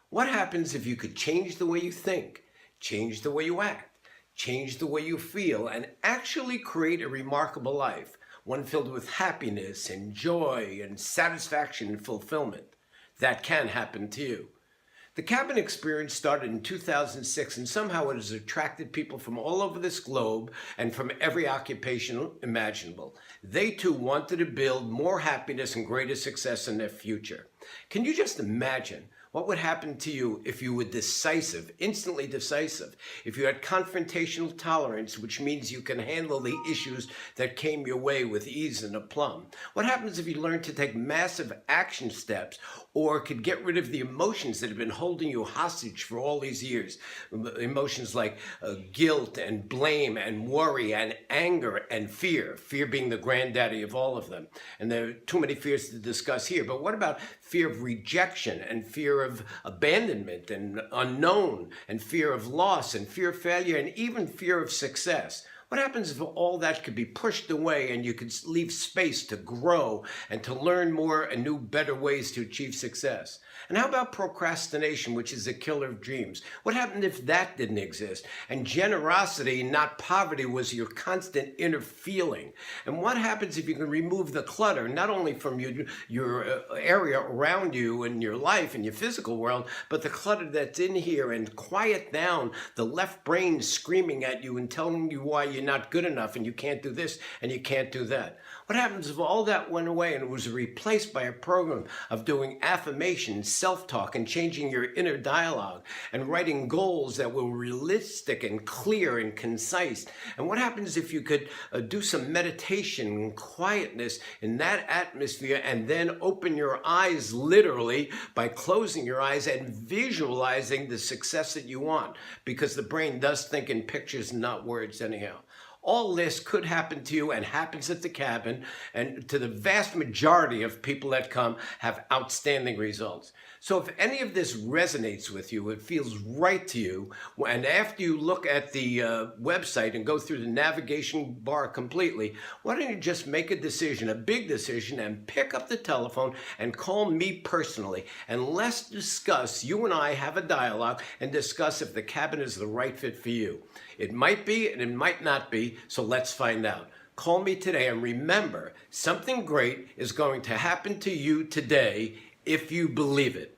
What happens if you could change the way you think, change the way you act, change the way you feel, and actually create a remarkable life, one filled with happiness and joy and satisfaction and fulfillment? That can happen to you. The cabin experience started in 2006, and somehow it has attracted people from all over this globe and from every occupation imaginable. They too wanted to build more happiness and greater success in their future. Can you just imagine what would happen to you if you were decisive, instantly decisive, if you had confrontational tolerance, which means you can handle the issues that came your way with ease and aplomb? What happens if you learned to take massive action steps or could get rid of the emotions that have been holding you hostage for all these years? Emotions like guilt and blame and worry and anger and fear, fear being the granddaddy of all of them. And there are too many fears to discuss here, but what about fear of rejection and fear of abandonment and unknown and fear of loss and fear of failure and even fear of success? What happens if all that could be pushed away and you could leave space to grow and to learn more and new, better ways to achieve success? And how about procrastination, which is a killer of dreams? What happened if that didn't exist? And generosity, not poverty, was your constant inner feeling? And what happens if you can remove the clutter, not only from your area around you and your life and your physical world, but the clutter that's in here, and quiet down the left brain screaming at you and telling you why you're not good enough and you can't do this and you can't do that? What happens if all that went away and it was replaced by a program of doing affirmations, self-talk, and changing your inner dialogue and writing goals that were realistic and clear and concise? And what happens if you could do some meditation and quietness in that atmosphere and then open your eyes literally by closing your eyes and visualizing the success that you want? Because the brain does think in pictures, not words anyhow. All this could happen to you and happens at the cabin, and to the vast majority of people that come have outstanding results. So if any of this resonates with you, it feels right to you, and after you look at the website and go through the navigation bar completely, why don't you just make a decision, a big decision, and pick up the telephone and call me personally, and let's discuss, you and I have a dialogue and discuss if the cabin is the right fit for you. It might be and it might not be, so let's find out. Call me today, and remember, something great is going to happen to you today if you believe it.